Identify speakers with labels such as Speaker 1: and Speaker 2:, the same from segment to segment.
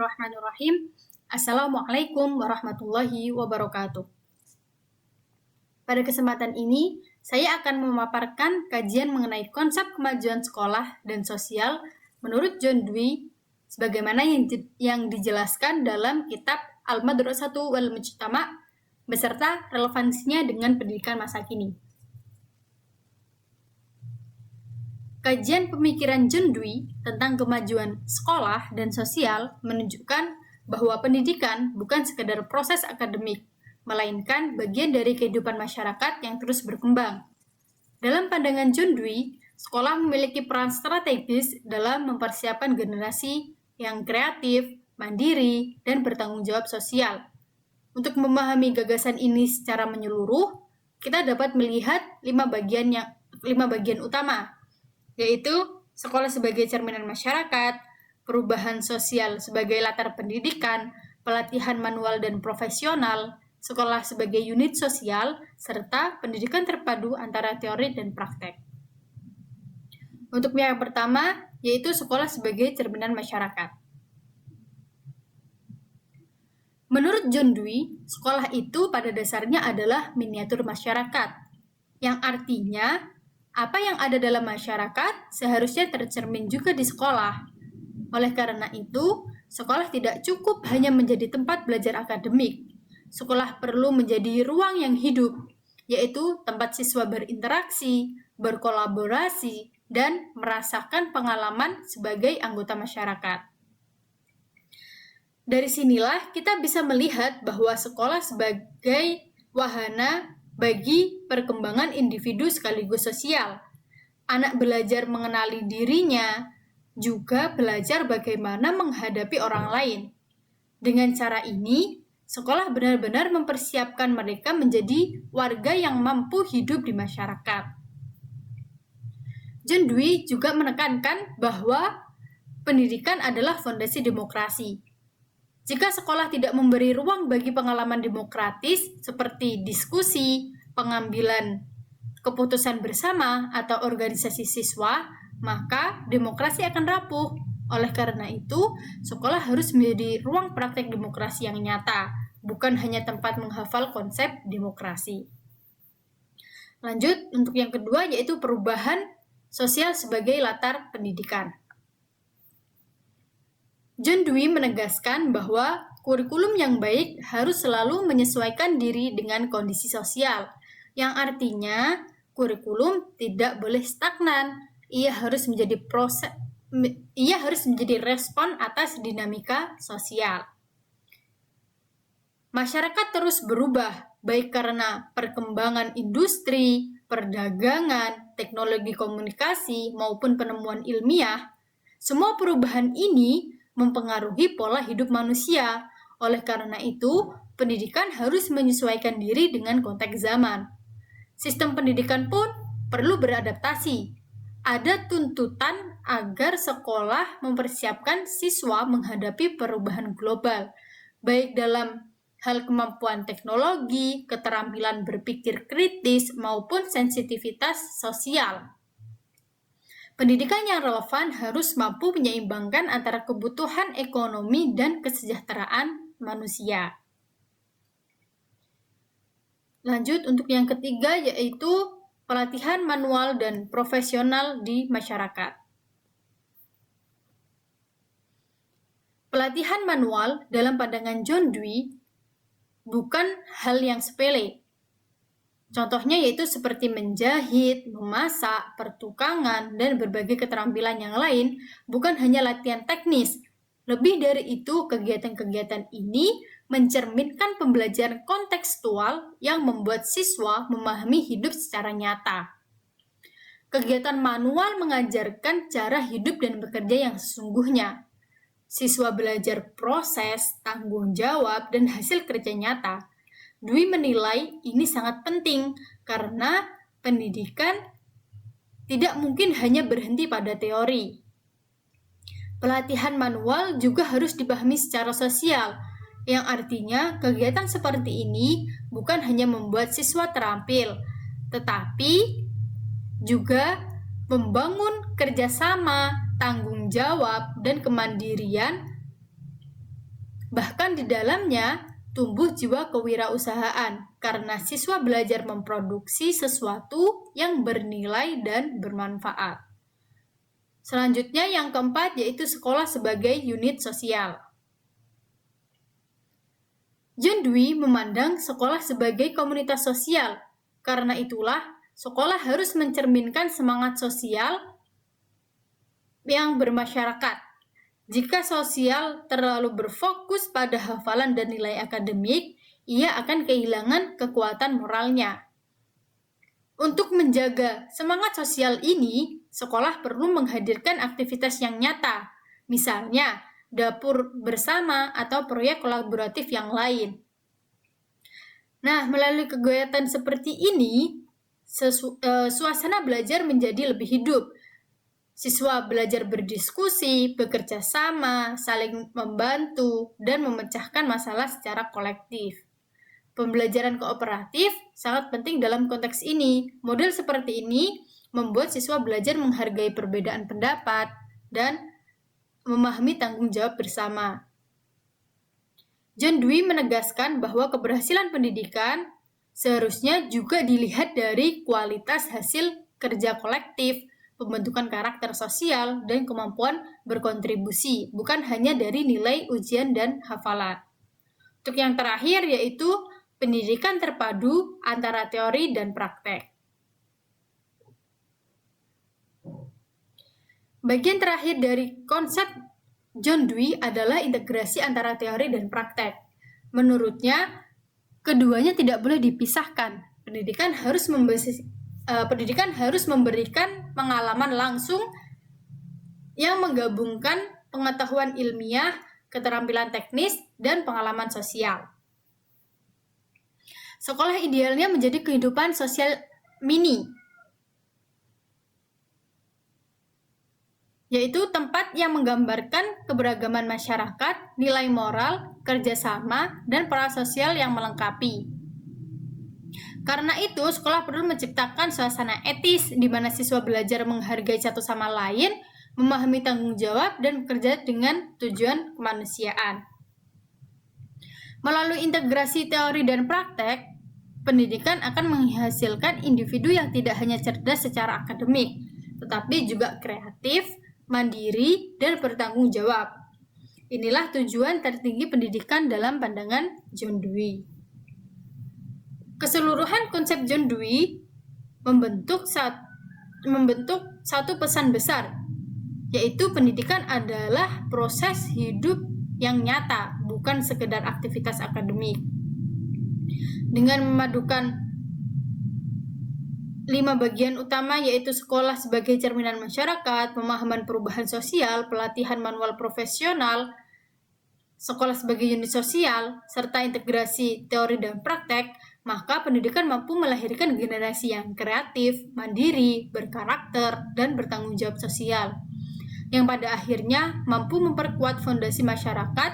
Speaker 1: Bismillahirrahmanirrahim. Assalamualaikum warahmatullahi wabarakatuh. Pada kesempatan ini, saya akan memaparkan kajian mengenai konsep kemajuan sekolah dan sosial menurut John Dewey, sebagaimana yang dijelaskan dalam kitab Al-Madrasatu wal Mujtama, beserta relevansinya dengan pendidikan masa kini. Kajian pemikiran John Dewey tentang kemajuan sekolah dan sosial menunjukkan bahwa pendidikan bukan sekadar proses akademik, melainkan bagian dari kehidupan masyarakat yang terus berkembang. Dalam pandangan John Dewey, sekolah memiliki peran strategis dalam mempersiapkan generasi yang kreatif, mandiri, dan bertanggung jawab sosial. Untuk memahami gagasan ini secara menyeluruh, kita dapat melihat lima bagian utama, yaitu sekolah sebagai cerminan masyarakat, perubahan sosial sebagai latar pendidikan, pelatihan manual dan profesional, sekolah sebagai unit sosial, serta pendidikan terpadu antara teori dan praktek. Untuk yang pertama, yaitu sekolah sebagai cerminan masyarakat. Menurut John Dewey, sekolah itu pada dasarnya adalah miniatur masyarakat, yang artinya apa yang ada dalam masyarakat seharusnya tercermin juga di sekolah. Oleh karena itu, sekolah tidak cukup hanya menjadi tempat belajar akademik. Sekolah perlu menjadi ruang yang hidup, yaitu tempat siswa berinteraksi, berkolaborasi, dan merasakan pengalaman sebagai anggota masyarakat. Dari sinilah kita bisa melihat bahwa sekolah sebagai wahana bagi perkembangan individu sekaligus sosial. Anak belajar mengenali dirinya, juga belajar bagaimana menghadapi orang lain. Dengan cara ini, sekolah benar-benar mempersiapkan mereka menjadi warga yang mampu hidup di masyarakat. John Dewey juga menekankan bahwa pendidikan adalah fondasi demokrasi. Jika sekolah tidak memberi ruang bagi pengalaman demokratis seperti diskusi, pengambilan keputusan bersama, atau organisasi siswa, maka demokrasi akan rapuh. Oleh karena itu, sekolah harus menjadi ruang praktek demokrasi yang nyata, bukan hanya tempat menghafal konsep demokrasi. Lanjut, untuk yang kedua yaitu perubahan sosial sebagai latar pendidikan. John Dewey menegaskan bahwa kurikulum yang baik harus selalu menyesuaikan diri dengan kondisi sosial, yang artinya kurikulum tidak boleh stagnan. Ia harus menjadi respon atas dinamika sosial. Masyarakat terus berubah, baik karena perkembangan industri, perdagangan, teknologi komunikasi, maupun penemuan ilmiah. Semua perubahan ini mempengaruhi pola hidup manusia. Oleh karena itu, pendidikan harus menyesuaikan diri dengan konteks zaman. Sistem pendidikan pun perlu beradaptasi. Ada tuntutan agar sekolah mempersiapkan siswa menghadapi perubahan global, baik dalam hal kemampuan teknologi, keterampilan berpikir kritis, maupun sensitivitas sosial. Pendidikan yang relevan harus mampu menyeimbangkan antara kebutuhan ekonomi dan kesejahteraan manusia. Lanjut, untuk yang ketiga yaitu pelatihan manual dan profesional di masyarakat. Pelatihan manual dalam pandangan John Dewey bukan hal yang sepele. Contohnya yaitu seperti menjahit, memasak, pertukangan, dan berbagai keterampilan yang lain, bukan hanya latihan teknis. Lebih dari itu, kegiatan-kegiatan ini mencerminkan pembelajaran kontekstual yang membuat siswa memahami hidup secara nyata. Kegiatan manual mengajarkan cara hidup dan bekerja yang sesungguhnya. Siswa belajar proses, tanggung jawab, dan hasil kerja nyata. Dewey menilai ini sangat penting karena pendidikan tidak mungkin hanya berhenti pada teori. Pelatihan manual juga harus dipahami secara sosial, yang artinya kegiatan seperti ini bukan hanya membuat siswa terampil, tetapi juga membangun kerjasama, tanggung jawab, dan kemandirian Bahkan di dalamnya tumbuh jiwa kewirausahaan karena siswa belajar memproduksi sesuatu yang bernilai dan bermanfaat. Selanjutnya yang keempat yaitu sekolah sebagai unit sosial. John Dewey memandang sekolah sebagai komunitas sosial. Karena itulah, sekolah harus mencerminkan semangat sosial yang bermasyarakat. Jika sosial terlalu berfokus pada hafalan dan nilai akademik, ia akan kehilangan kekuatan moralnya. Untuk menjaga semangat sosial ini, sekolah perlu menghadirkan aktivitas yang nyata, misalnya dapur bersama atau proyek kolaboratif yang lain. Nah, melalui kegiatan seperti ini, suasana belajar menjadi lebih hidup. Siswa belajar berdiskusi, bekerja sama, saling membantu, dan memecahkan masalah secara kolektif. Pembelajaran kooperatif sangat penting dalam konteks ini. Model seperti ini membuat siswa belajar menghargai perbedaan pendapat dan memahami tanggung jawab bersama. John Dewey menegaskan bahwa keberhasilan pendidikan seharusnya juga dilihat dari kualitas hasil kerja kolektif, pembentukan karakter sosial, dan kemampuan berkontribusi, bukan hanya dari nilai ujian dan hafalan. Untuk yang terakhir yaitu pendidikan terpadu antara teori dan praktek. Bagian terakhir dari konsep John Dewey adalah integrasi antara teori dan praktek. Menurutnya, keduanya tidak boleh dipisahkan. Pendidikan harus memberikan pengalaman langsung yang menggabungkan pengetahuan ilmiah, keterampilan teknis, dan pengalaman sosial. Sekolah idealnya menjadi kehidupan sosial mini, yaitu tempat yang menggambarkan keberagaman masyarakat, nilai moral, kerjasama, dan peran sosial yang melengkapi. Karena itu, sekolah perlu menciptakan suasana etis di mana siswa belajar menghargai satu sama lain, memahami tanggung jawab, dan bekerja dengan tujuan kemanusiaan. Melalui integrasi teori dan praktek, pendidikan akan menghasilkan individu yang tidak hanya cerdas secara akademik, tetapi juga kreatif, mandiri, dan bertanggung jawab. Inilah tujuan tertinggi pendidikan dalam pandangan John Dewey. Keseluruhan konsep John Dewey membentuk satu pesan besar, yaitu pendidikan adalah proses hidup yang nyata, bukan sekedar aktivitas akademik. Dengan memadukan 5 bagian utama yaitu sekolah sebagai cerminan masyarakat, pemahaman perubahan sosial, pelatihan manual profesional, sekolah sebagai unit sosial, serta integrasi teori dan praktek, maka pendidikan mampu melahirkan generasi yang kreatif, mandiri, berkarakter, dan bertanggung jawab sosial, yang pada akhirnya mampu memperkuat fondasi masyarakat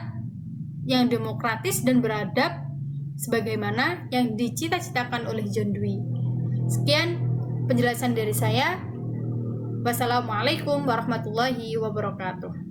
Speaker 1: yang demokratis dan beradab sebagaimana yang dicita-citakan oleh John Dewey. Sekian penjelasan dari saya. Wassalamualaikum warahmatullahi wabarakatuh.